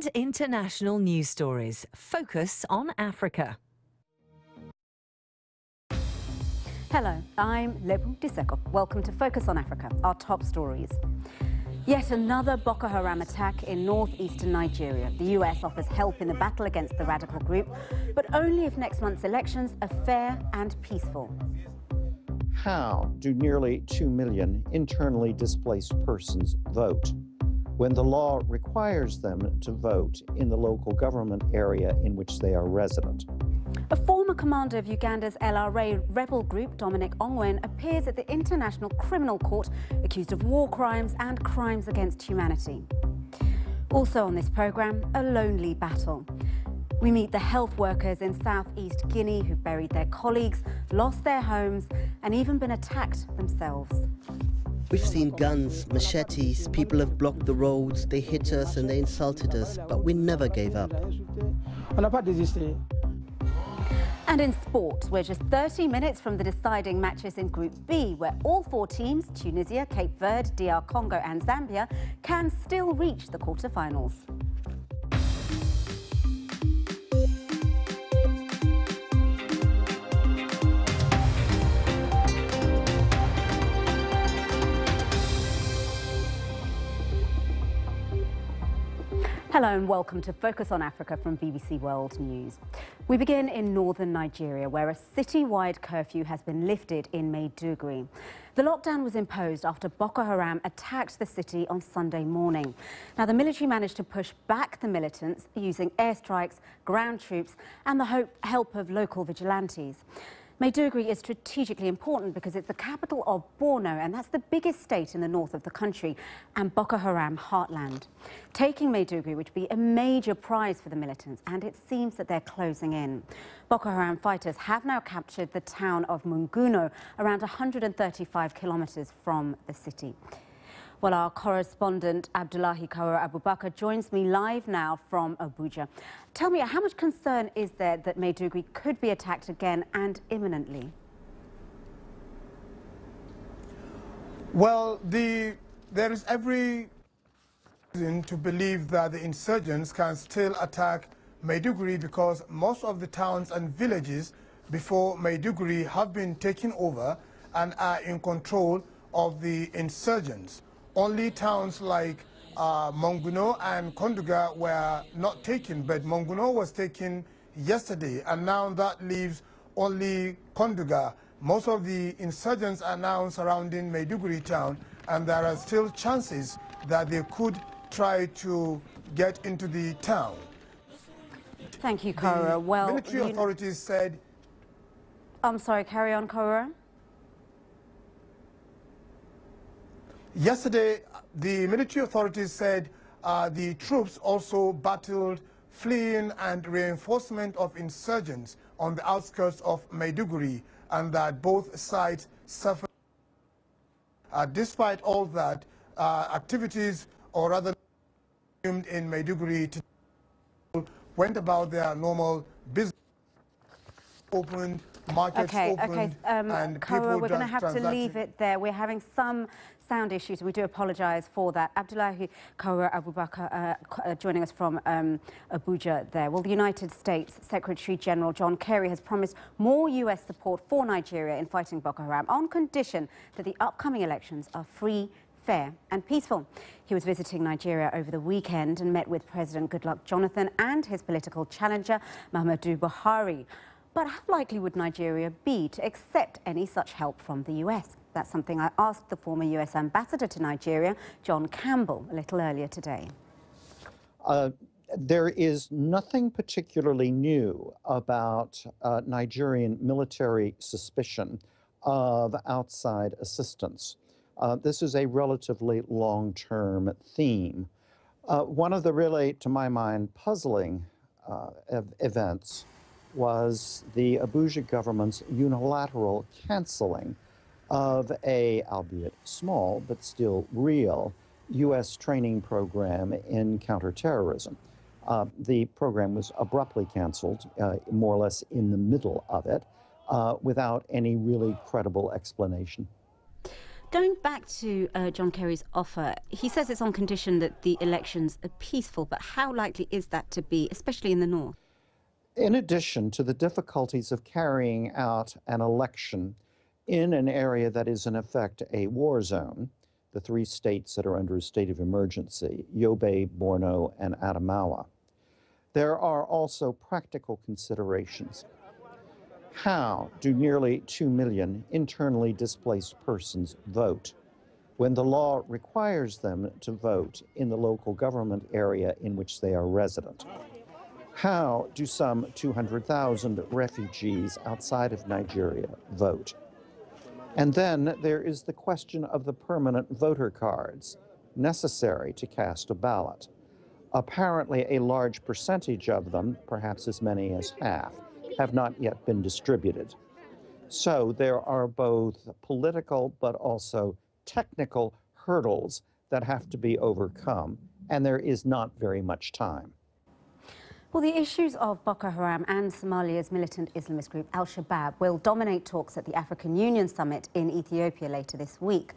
International news stories. Focus on Africa. Hello, I'm Lebu Diseko. Welcome to Focus on Africa, our top stories. Yet another Boko Haram attack in northeastern Nigeria. The US offers help in the battle against the radical group, but only if next month's elections are fair and peaceful. How do nearly 2 million internally displaced persons vote when the law requires them to vote in the local government area in which they are resident? A former commander of Uganda's LRA rebel group, Dominic Ongwen, appears at the International Criminal Court accused of war crimes and crimes against humanity. Also on this programme, a lonely battle. We meet the health workers in southeast Guinea who've buried their colleagues, lost their homes and even been attacked themselves. We've seen guns, machetes, people have blocked the roads, they hit us and they insulted us, but we never gave up. And in sport, we're just 30 minutes from the deciding matches in Group B, where all four teams, Tunisia, Cape Verde, DR Congo and Zambia, can still reach the quarterfinals. Hello and welcome to Focus on Africa from BBC World News. We begin in northern Nigeria, where a city-wide curfew has been lifted in Maiduguri. The lockdown was imposed after Boko Haram attacked the city on Sunday morning. Now, the military managed to push back the militants using airstrikes, ground troops and the help of local vigilantes. Maiduguri is strategically important because it's the capital of Borno, and that's the biggest state in the north of the country and Boko Haram heartland. Taking Maiduguri would be a major prize for the militants, and it seems that they're closing in. Boko Haram fighters have now captured the town of Munguno, around 135 kilometers from the city. Well, our correspondent Abdullahi Kayira Abubakar joins me live now from Abuja. Tell me, how much concern is there that Maiduguri could be attacked again and imminently? Well, there is every reason to believe that the insurgents can still attack Maiduguri because most of the towns and villages before Maiduguri have been taken over and are in control of the insurgents. Only towns like Monguno and Konduga were not taken, but Monguno was taken yesterday, and now that leaves only Konduga. Most of the insurgents are now surrounding Maiduguri town, and there are still chances that they could try to get into the town. Thank you, Kayira. Well, military authorities said... I'm sorry, carry on, Kayira. Yesterday, the military authorities said the troops also battled fleeing and reinforcement of insurgents on the outskirts of Maiduguri, and that both sides suffered. Despite all that, activities, or rather in Maiduguri, went about their normal business. Opened, markets opened, and Kayira, we're going to have to leave it there. We're having some sound issues. We do apologise for that. Abdullahi Kayira Abubakar joining us from Abuja there. Well, the United States Secretary General John Kerry has promised more US support for Nigeria in fighting Boko Haram on condition that the upcoming elections are free, fair and peaceful. He was visiting Nigeria over the weekend and met with President Goodluck Jonathan and his political challenger Muhammadu Buhari. But how likely would Nigeria be to accept any such help from the US? That's something I asked the former US ambassador to Nigeria, John Campbell, a little earlier today. There is nothing particularly new about Nigerian military suspicion of outside assistance. This is a relatively long-term theme. One of the really, to my mind, puzzling events was the Abuja government's unilateral canceling of a, albeit small, but still real, U.S. training program in counterterrorism. The program was abruptly canceled, more or less in the middle of it, without any really credible explanation. Going back to John Kerry's offer, he says it's on condition that the elections are peaceful, but how likely is that to be, especially in the north? In addition to the difficulties of carrying out an election in an area that is in effect a war zone, the 3 states that are under a state of emergency, Yobe, Borno, and Adamawa, there are also practical considerations. How do nearly 2 million internally displaced persons vote when the law requires them to vote in the local government area in which they are resident? How do some 200,000 refugees outside of Nigeria vote? And then there is the question of the permanent voter cards necessary to cast a ballot. Apparently, a large percentage of them, perhaps as many as half, have not yet been distributed. So there are both political but also technical hurdles that have to be overcome, and there is not very much time. Well, the issues of Boko Haram and Somalia's militant Islamist group Al-Shabaab will dominate talks at the African Union Summit in Ethiopia later this week.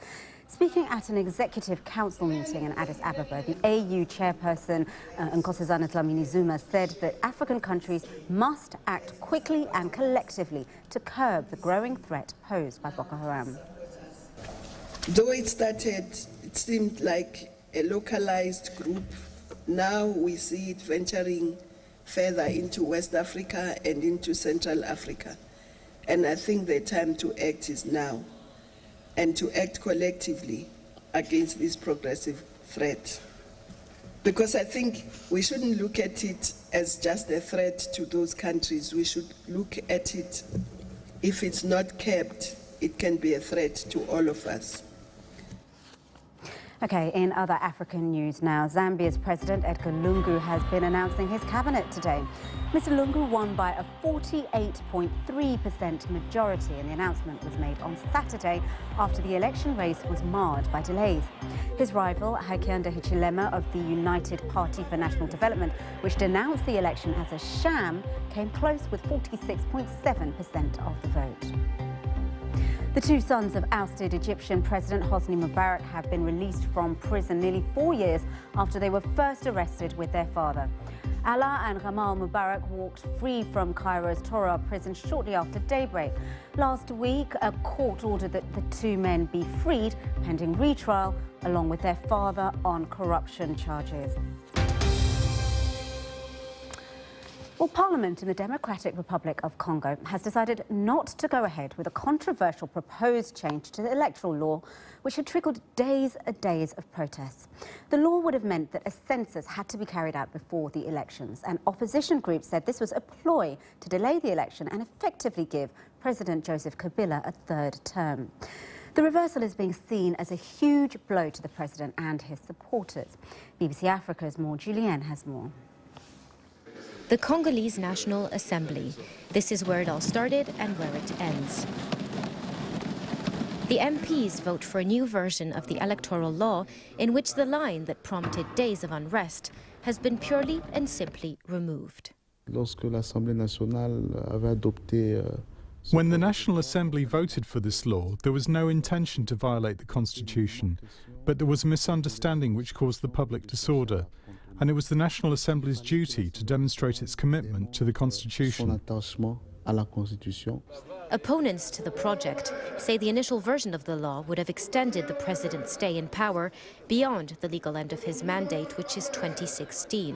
Speaking at an executive council meeting in Addis Ababa, the AU chairperson Nkosazana Dlamini-Zuma said that African countries must act quickly and collectively to curb the growing threat posed by Boko Haram. Though it started, it seemed like a localized group. Now we see it venturing further into West Africa and into Central Africa. And I think the time to act is now, and to act collectively against this progressive threat. Because I think we shouldn't look at it as just a threat to those countries. We should look at it, if it's not kept, it can be a threat to all of us. Okay, in other African news now, Zambia's President Edgar Lungu has been announcing his cabinet today. Mr. Lungu won by a 48.3% majority, and the announcement was made on Saturday after the election race was marred by delays. His rival, Hakainde Hichilema of the United Party for National Development, which denounced the election as a sham, came close with 46.7% of the vote. The 2 sons of ousted Egyptian President Hosni Mubarak have been released from prison nearly 4 years after they were first arrested with their father. Alaa and Gamal Mubarak walked free from Cairo's Tora prison shortly after daybreak. Last week, a court ordered that the 2 men be freed pending retrial, along with their father on corruption charges. Well, Parliament in the Democratic Republic of Congo has decided not to go ahead with a controversial proposed change to the electoral law, which had triggered days and days of protests. The law would have meant that a census had to be carried out before the elections, and opposition groups said this was a ploy to delay the election and effectively give President Joseph Kabila a 3rd term. The reversal is being seen as a huge blow to the president and his supporters. BBC Africa's Maud Julien has more. The Congolese National Assembly. This is where it all started and where it ends. The MPs vote for a new version of the electoral law in which the line that prompted days of unrest has been purely and simply removed. When the National Assembly voted for this law, there was no intention to violate the Constitution, but there was a misunderstanding which caused the public disorder. And it was the National Assembly's duty to demonstrate its commitment to the Constitution. Opponents to the project say the initial version of the law would have extended the president's stay in power beyond the legal end of his mandate, which is 2016.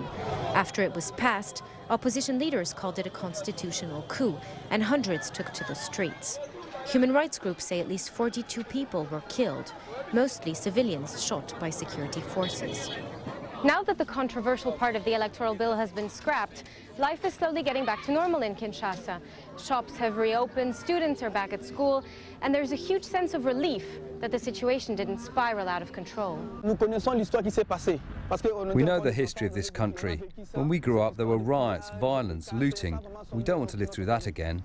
After it was passed, opposition leaders called it a constitutional coup, and hundreds took to the streets. Human rights groups say at least 42 people were killed, mostly civilians shot by security forces. Now that the controversial part of the electoral bill has been scrapped, life is slowly getting back to normal in Kinshasa. Shops have reopened, students are back at school, and there's a huge sense of relief that the situation didn't spiral out of control. We know the history of this country. When we grew up, there were riots, violence, looting. We don't want to live through that again.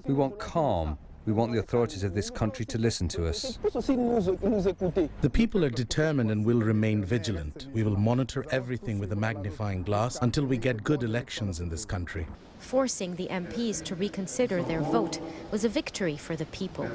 We want calm. We want the authorities of this country to listen to us. The people are determined and will remain vigilant. We will monitor everything with a magnifying glass until we get good elections in this country. Forcing the MPs to reconsider their vote was a victory for the people.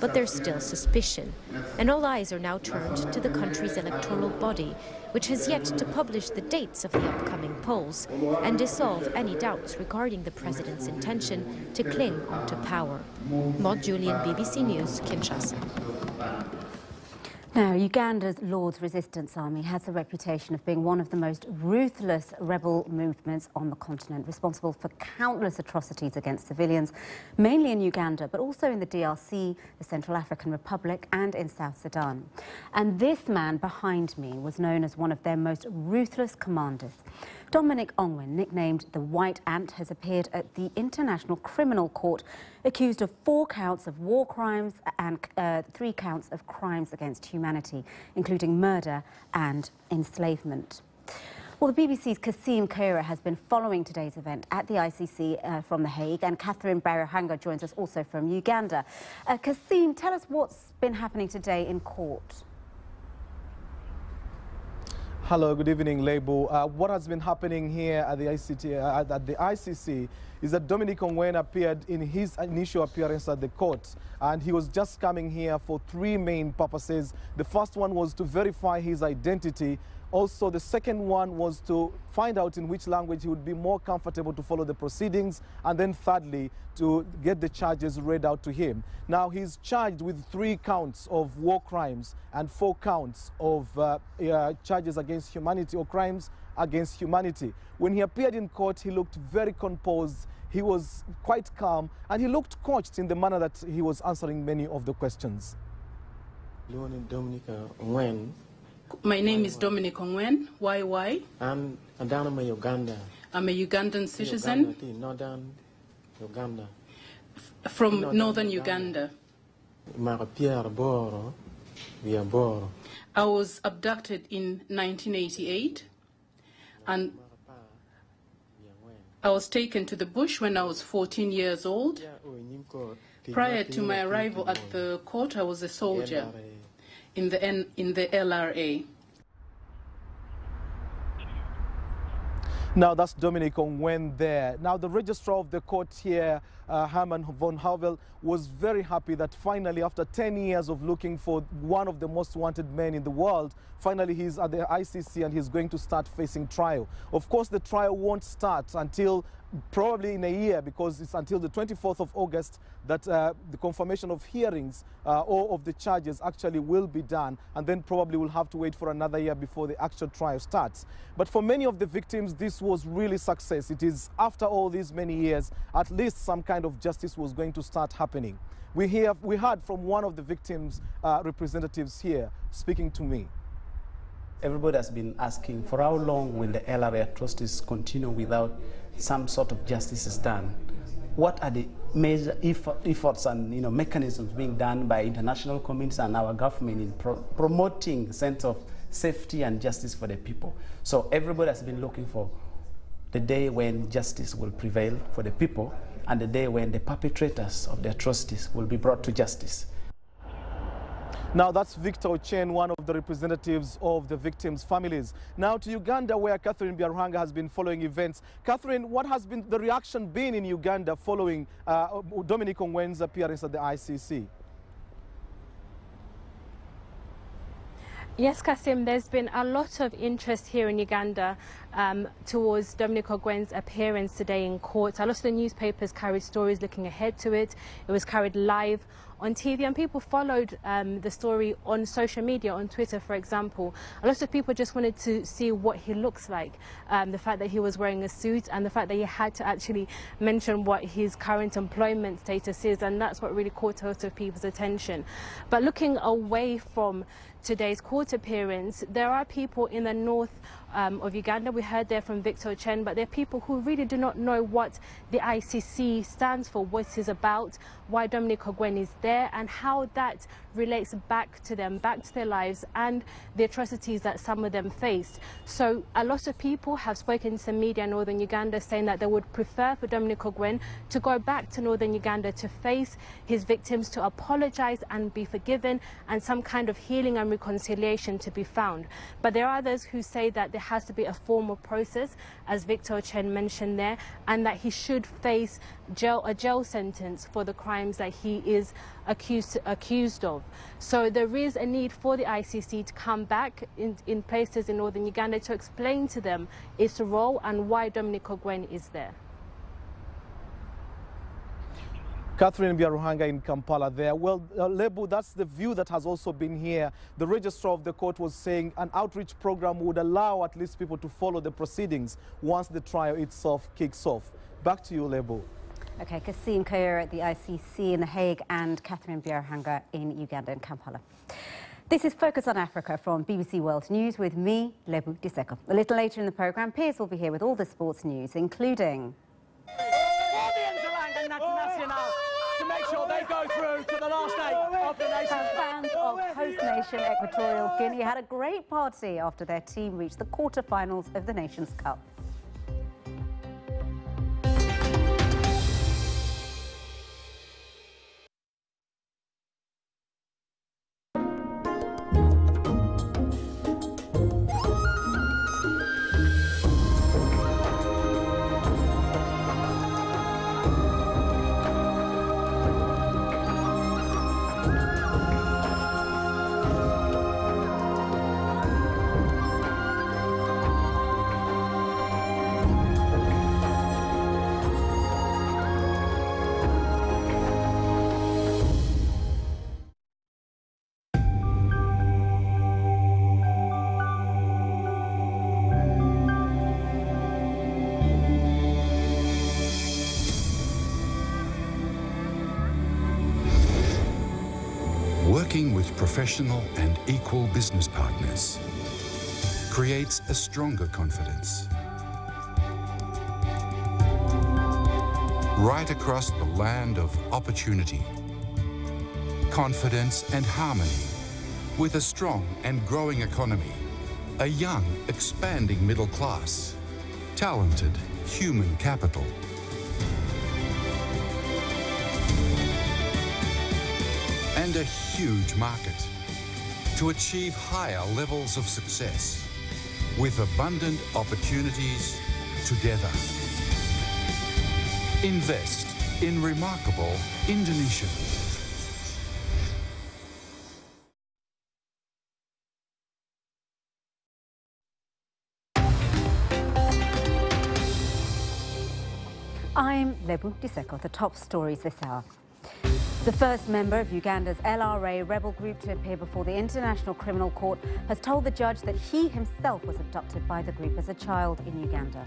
But there's still suspicion, and all eyes are now turned to the country's electoral body, which has yet to publish the dates of the upcoming polls and dissolve any doubts regarding the president's intention to cling onto power. Maud Julian, BBC News, Kinshasa. Now, Uganda's Lord's Resistance Army has a reputation of being one of the most ruthless rebel movements on the continent, responsible for countless atrocities against civilians, mainly in Uganda, but also in the DRC, the Central African Republic, and in South Sudan. And this man behind me was known as one of their most ruthless commanders. Dominic Ongwen, nicknamed the White Ant, has appeared at the International Criminal Court, accused of 4 counts of war crimes and 3 counts of crimes against humanity, including murder and enslavement. Well, the BBC's Kassim Kayira has been following today's event at the ICC from The Hague, and Catherine Barahanga joins us also from Uganda. Kassim, tell us what's been happening today in court. Hello, good evening, Lebo. What has been happening here at the ICC is that Dominic Ongwen appeared in his initial appearance at the court, and he was just coming here for 3 main purposes. The first one was to verify his identity. Also, the second one was to find out in which language he would be more comfortable to follow the proceedings, and then thirdly, to get the charges read out to him. Now, he's charged with 3 counts of war crimes and 4 counts of charges against humanity or crimes against humanity. When he appeared in court, he looked very composed. He was quite calm, and he looked coached in the manner that he was answering many of the questions. Dominic Ongwen. My name is Dominic Ongwen. Why? I'm down in Uganda. I'm a Ugandan citizen. Northern Uganda. From northern Uganda. I was abducted in 1988, and I was taken to the bush when I was 14 years old. Prior to my arrival at the court, I was a soldier in the LRA. Now, that's Dominic Ongwen there. Now, the registrar of the court here, Herman von Hauvel, was very happy that finally, after 10 years of looking for one of the most wanted men in the world, finally he's at the ICC and he's going to start facing trial. Of course, the trial won't start until probably in a year, because it's until the 24th of August that the confirmation of hearings or of the charges actually will be done, and then probably we'll have to wait for another year before the actual trial starts. But for many of the victims, this was really success. It is after all these many years, at least some kind of justice was going to start happening. We heard from one of the victims' representatives here speaking to me. Everybody has been asking, for how long will the LRA atrocities continue without some sort of justice is done? What are the major efforts and mechanisms being done by international communities and our government in promoting a sense of safety and justice for the people? So everybody has been looking for the day when justice will prevail for the people, and the day when the perpetrators of the atrocities will be brought to justice. Now, that's Victor Ochen, one of the representatives of the victims' families. Now to Uganda, where Catherine Byarhanga has been following events. Catherine, what has been the reaction been in Uganda following Dominic Ongwen's appearance at the ICC? Yes, Kassim, there's been a lot of interest here in Uganda towards Dominic Ongwen's appearance today in court. A lot of the newspapers carried stories looking ahead to it. It was carried live on TV, and people followed the story on social media, on Twitter, for example. A lot of people just wanted to see what he looks like, the fact that he was wearing a suit, and the fact that he had to actually mention what his current employment status is, and that's what really caught a lot of people's attention. But looking away from today's court appearance, there are people in the north of Uganda. We heard there from Victor Chen, but there are people who really do not know what the ICC stands for, what it is about, why Dominic Ongwen is there, and how that relates back to them, back to their lives and the atrocities that some of them faced. So a lot of people have spoken to the media in northern Uganda saying that they would prefer for Dominic Ongwen to go back to northern Uganda to face his victims, to apologize and be forgiven, and some kind of healing and reconciliation to be found. But there are others who say that there has to be a formal process, as Victor Chen mentioned there, and that he should face a jail sentence for the crimes that he is accused of. So there is a need for the ICC to come back in places in northern Uganda to explain to them its role and why Dominic Ongwen is there. Catherine Biaruhanga in Kampala there. Well, Lebu, that's the view that has also been here. The registrar of the court was saying an outreach program would allow at least people to follow the proceedings once the trial itself kicks off. Back to you, Lebu. Okay, Kassim Kayira at the ICC in The Hague and Catherine Biaruhanga in Uganda in Kampala. This is Focus on Africa from BBC World News with me, Lebu Diseko. A little later in the programme, Piers will be here with all the sports news, including... to make sure they go through to the last 8 of the nation. Fans of host nation Equatorial Guinea had a great party after their team reached the quarter-finals of the Nations Cup. Working with professional and equal business partners creates a stronger confidence. Right across the land of opportunity, confidence and harmony, with a strong and growing economy, a young, expanding middle class, talented human capital. And a huge market to achieve higher levels of success with abundant opportunities together. Invest in remarkable Indonesia. I'm Lebu Diseko, the top stories this hour. The first member of Uganda's LRA rebel group to appear before the International Criminal Court has told the judge that he himself was abducted by the group as a child in Uganda.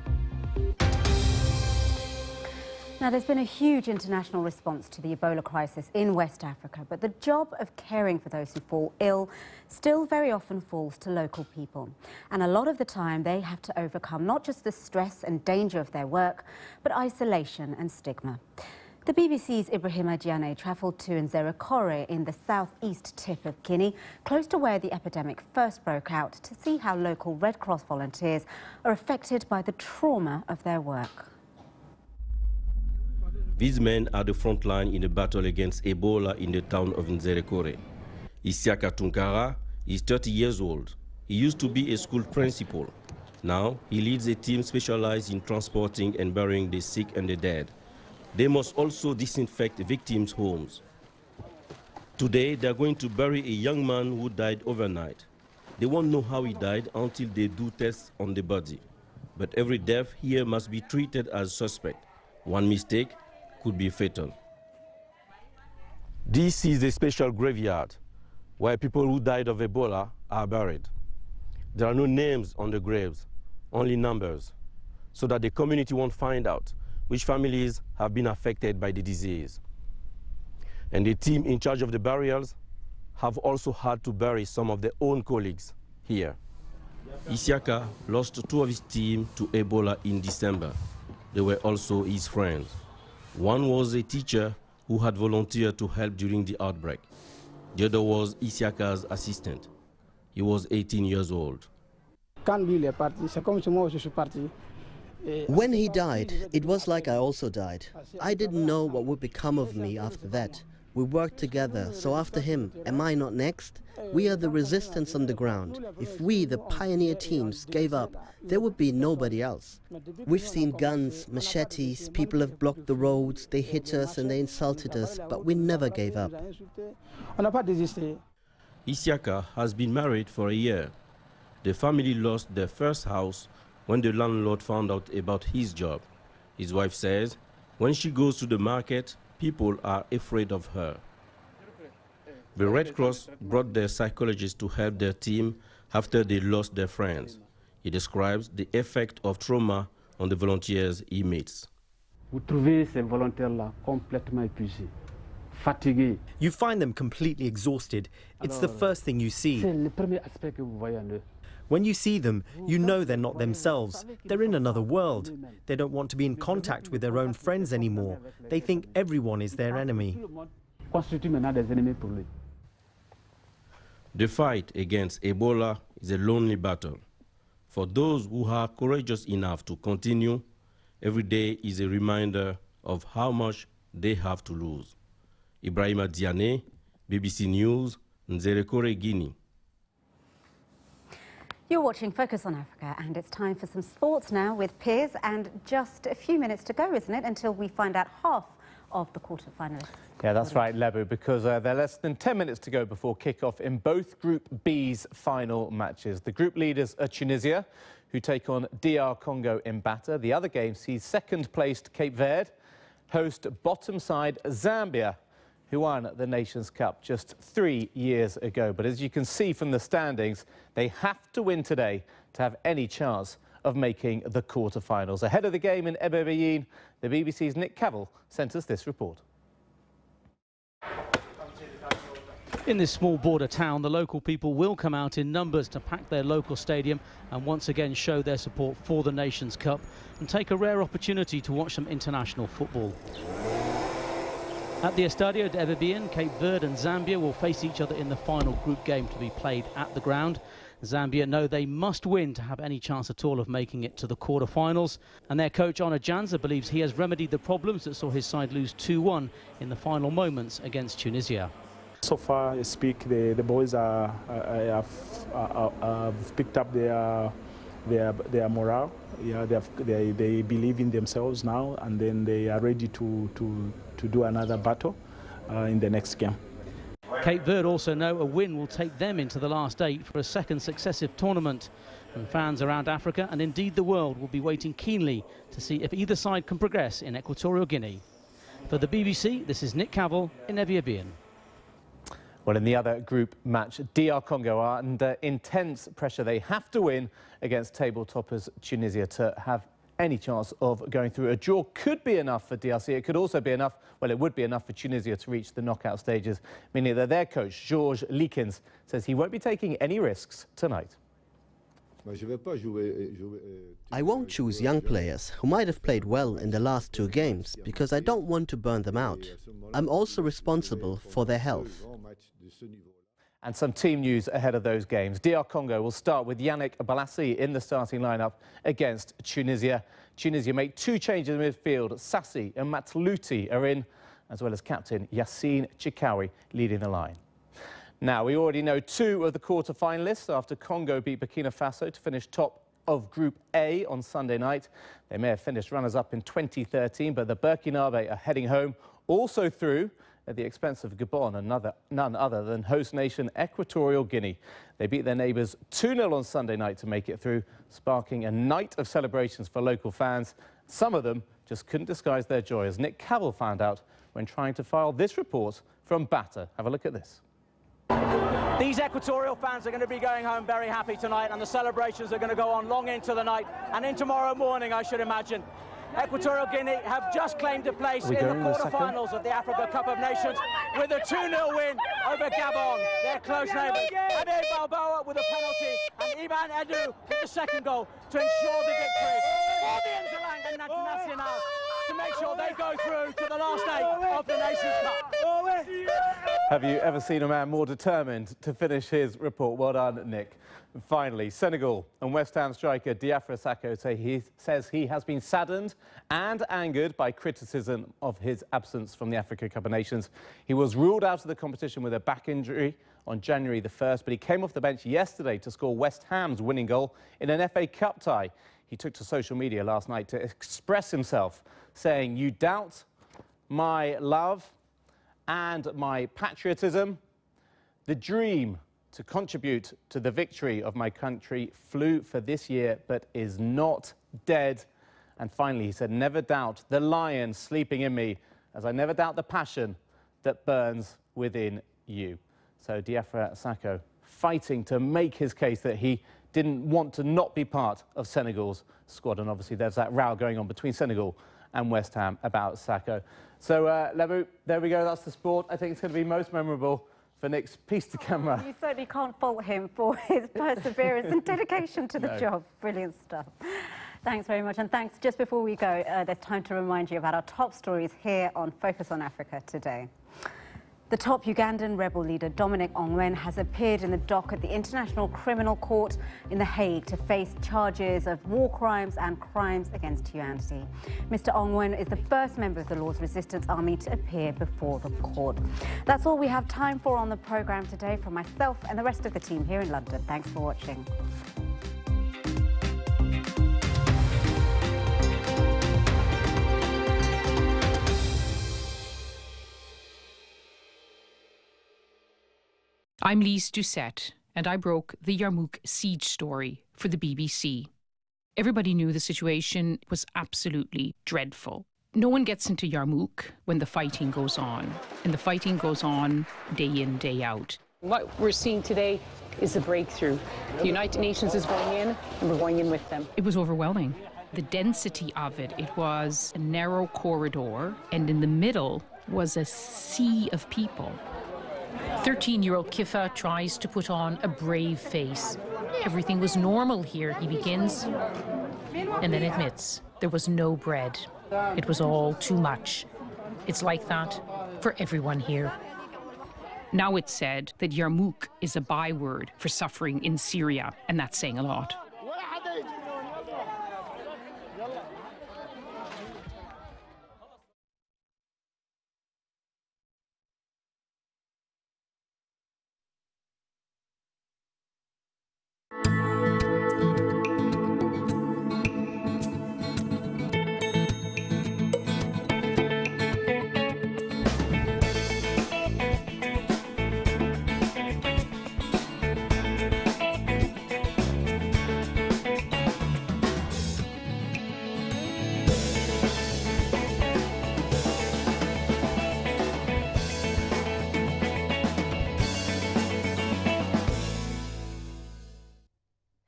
Now, there's been a huge international response to the Ebola crisis in West Africa, but the job of caring for those who fall ill still very often falls to local people. And a lot of the time, they have to overcome not just the stress and danger of their work, but isolation and stigma. The BBC's Ibrahima Diane travelled to Nzerekore in the southeast tip of Guinea, close to where the epidemic first broke out, to see how local Red Cross volunteers are affected by the trauma of their work. These men are the front line in the battle against Ebola in the town of Nzerekore. Isiaka Tunkara is 30 years old. He used to be a school principal. Now he leads a team specialized in transporting and burying the sick and the dead. They must also disinfect victims' homes. Today, they're going to bury a young man who died overnight. They won't know how he died until they do tests on the body. But every death here must be treated as suspect. One mistake could be fatal. This is a special graveyard where people who died of Ebola are buried. There are no names on the graves, only numbers, so that the community won't find out which families have been affected by the disease. And the team in charge of the burials have also had to bury some of their own colleagues here. Isiaka lost 2 of his team to Ebola in December. They were also his friends. One was a teacher who had volunteered to help during the outbreak. The other was Isiaka's assistant. He was 18 years old. When he died, it was like I also died. I didn't know what would become of me after that. We worked together, so after him, am I not next? We are the resistance on the ground. If we, the pioneer teams, gave up, there would be nobody else. We've seen guns, machetes, people have blocked the roads, they hit us and they insulted us, but we never gave up. Isiaka has been married for a year. The family lost their first house when the landlord found out about his job. His wife says when she goes to the market, people are afraid of her. The Red Cross brought their psychologist to help their team after they lost their friends. He describes the effect of trauma on the volunteers he meets. You find them completely exhausted. It's the first thing you see. When you see them, you know they're not themselves. They're in another world. They don't want to be in contact with their own friends anymore. They think everyone is their enemy. The fight against Ebola is a lonely battle. For those who are courageous enough to continue, every day is a reminder of how much they have to lose. Ibrahima Diane, BBC News, Nzerekore, Guinea. You're watching Focus on Africa, and it's time for some sports now with Piers, and just a few minutes to go, isn't it, until we find out half of the quarter-finalists. Yeah, that's right, Lebu, because there are less than 10 minutes to go before kick-off in both Group B's final matches. The group leaders are Tunisia, who take on DR Congo in Bata. The other game sees second-placed Cape Verde host bottom side Zambia, who won the Nations Cup just 3 years ago. But as you can see from the standings, they have to win today to have any chance of making the quarter-finals. Ahead of the game in Ebebe, the BBC's Nick Cavell sent us this report. In this small border town, the local people will come out in numbers to pack their local stadium and once again show their support for the Nations Cup and take a rare opportunity to watch some international football. At the Estadio de Ebebe, Cape Verde and Zambia will face each other in the final group game to be played at the ground. Zambia know they must win to have any chance at all of making it to the quarter-finals. And their coach, Ona Janza, believes he has remedied the problems that saw his side lose 2-1 in the final moments against Tunisia. So far, I speak, the boys have picked up their morale. Yeah, they believe in themselves now, and then they are ready to do another battle in the next game. Cape Verde also know a win will take them into the last 8 for a second successive tournament. And fans around Africa and indeed the world will be waiting keenly to see if either side can progress in Equatorial Guinea. For the BBC, this is Nick Cavell in Ebebe. Well, in the other group match, DR Congo are under intense pressure. They have to win against table toppers Tunisia to have any chance of going through. A draw could be enough for DRC. It could also be enough, well, it would be enough for Tunisia to reach the knockout stages, meaning that their coach, Georges Likens, says he won't be taking any risks tonight. I won't choose young players who might have played well in the last 2 games because I don't want to burn them out. I'm also responsible for their health. And some team news ahead of those games. DR Congo will start with Yannick Balassi in the starting lineup against Tunisia. Tunisia make 2 changes in midfield. Sassi and Matluti are in, as well as captain Yassine Chikawi leading the line. Now, we already know 2 of the quarter-finalists after Congo beat Burkina Faso to finish top of Group A on Sunday night. They may have finished runners-up in 2013, but the Burkinabe are heading home, also through at the expense of Gabon, none other than host nation Equatorial Guinea. They beat their neighbours 2-0 on Sunday night to make it through, sparking a night of celebrations for local fans. Some of them just couldn't disguise their joy, as Nick Cavell found out when trying to file this report from Bata. Have a look at this. These Equatorial fans are going to be going home very happy tonight, and the celebrations are going to go on long into the night and in tomorrow morning, I should imagine. Equatorial Guinea have just claimed a place in the quarterfinals of the Africa Cup of Nations with a 2-0 win over Gabon, their close neighbours. Ade Balboa with a penalty and Iban Edu hit the second goal to ensure the victory for the Interland International to make sure they go through to the last 8 of the Nations Cup. Have you ever seen a man more determined to finish his report? Well done, Nick. And finally, Senegal and West Ham striker Diafra Sakho says he has been saddened and angered by criticism of his absence from the Africa Cup of Nations. He was ruled out of the competition with a back injury on January the 1st, but he came off the bench yesterday to score West Ham's winning goal in an FA Cup tie. He took to social media last night to express himself, saying, "You doubt my love and my patriotism. The dream to contribute to the victory of my country flew for this year, but is not dead." And finally, he said, "Never doubt the lion sleeping in me, as I never doubt the passion that burns within you." So Diafra Sakho fighting to make his case that he didn't want to not be part of Senegal's squad. And obviously there's that row going on between Senegal and West Ham about Sakho. So, Lebu, there we go. That's the sport. I think it's going to be most memorable for Nick's piece to camera. You certainly can't fault him for his perseverance and dedication to the job. Brilliant stuff. Thanks very much. And thanks. Just before we go, there's time to remind you about our top stories here on Focus on Africa today. The top Ugandan rebel leader, Dominic Ongwen, has appeared in the dock at the International Criminal Court in The Hague to face charges of war crimes and crimes against humanity. Mr. Ongwen is the first member of the Lord's Resistance Army to appear before the court. That's all we have time for on the programme today. From myself and the rest of the team here in London, thanks for watching. I'm Lise Doucette, and I broke the Yarmouk siege story for the BBC. Everybody knew the situation was absolutely dreadful. No one gets into Yarmouk when the fighting goes on, and the fighting goes on day in, day out. What we're seeing today is a breakthrough. The United Nations is going in, and we're going in with them. It was overwhelming. The density of it, it was a narrow corridor, and in the middle was a sea of people. 13-year-old Kifa tries to put on a brave face. Everything was normal here, he begins, and then admits there was no bread. It was all too much. It's like that for everyone here. Now it's said that Yarmouk is a byword for suffering in Syria, and that's saying a lot.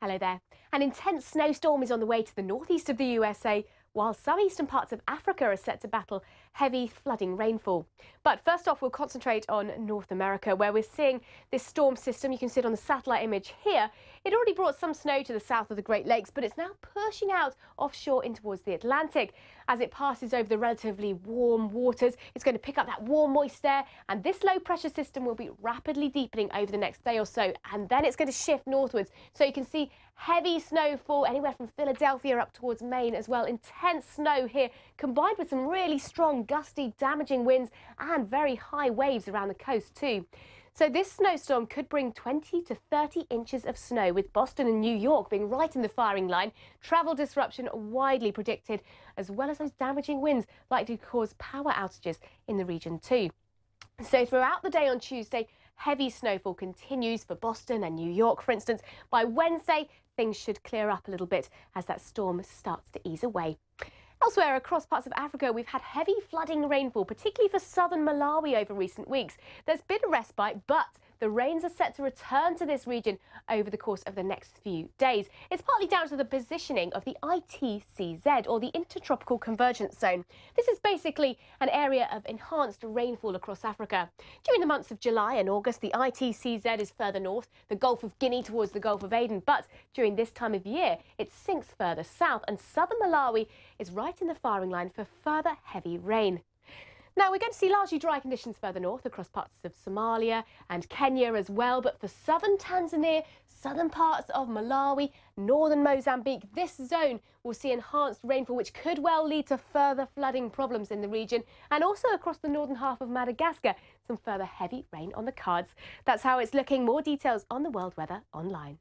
Hello there. An intense snowstorm is on the way to the northeast of the USA, while some eastern parts of Africa are set to battle heavy flooding rainfall. But first off, we'll concentrate on North America, where we're seeing this storm system. You can see it on the satellite image here. It already brought some snow to the south of the Great Lakes, but it's now pushing out offshore in towards the Atlantic. As it passes over the relatively warm waters, it's going to pick up that warm, moist air, and this low pressure system will be rapidly deepening over the next day or so, and then it's going to shift northwards. So you can see heavy snowfall anywhere from Philadelphia up towards Maine as well. Intense snow here, combined with some really strong, gusty, damaging winds and very high waves around the coast too. So this snowstorm could bring 20 to 30 inches of snow, with Boston and New York being right in the firing line. Travel disruption widely predicted, as well as those damaging winds likely to cause power outages in the region too. So throughout the day on Tuesday, heavy snowfall continues for Boston and New York, for instance. By Wednesday, things should clear up a little bit as that storm starts to ease away. Elsewhere across parts of Africa, we've had heavy flooding rainfall, particularly for southern Malawi over recent weeks. There's been a respite, but the rains are set to return to this region over the course of the next few days. It's partly down to the positioning of the ITCZ, or the Intertropical Convergence Zone. This is basically an area of enhanced rainfall across Africa. During the months of July and August, the ITCZ is further north, the Gulf of Guinea towards the Gulf of Aden, but during this time of year, it sinks further south, and southern Malawi is right in the firing line for further heavy rain. Now, we're going to see largely dry conditions further north across parts of Somalia and Kenya as well, but for southern Tanzania, southern parts of Malawi, northern Mozambique, this zone will see enhanced rainfall, which could well lead to further flooding problems in the region, and also across the northern half of Madagascar, some further heavy rain on the cards. That's how it's looking. More details on the world weather online.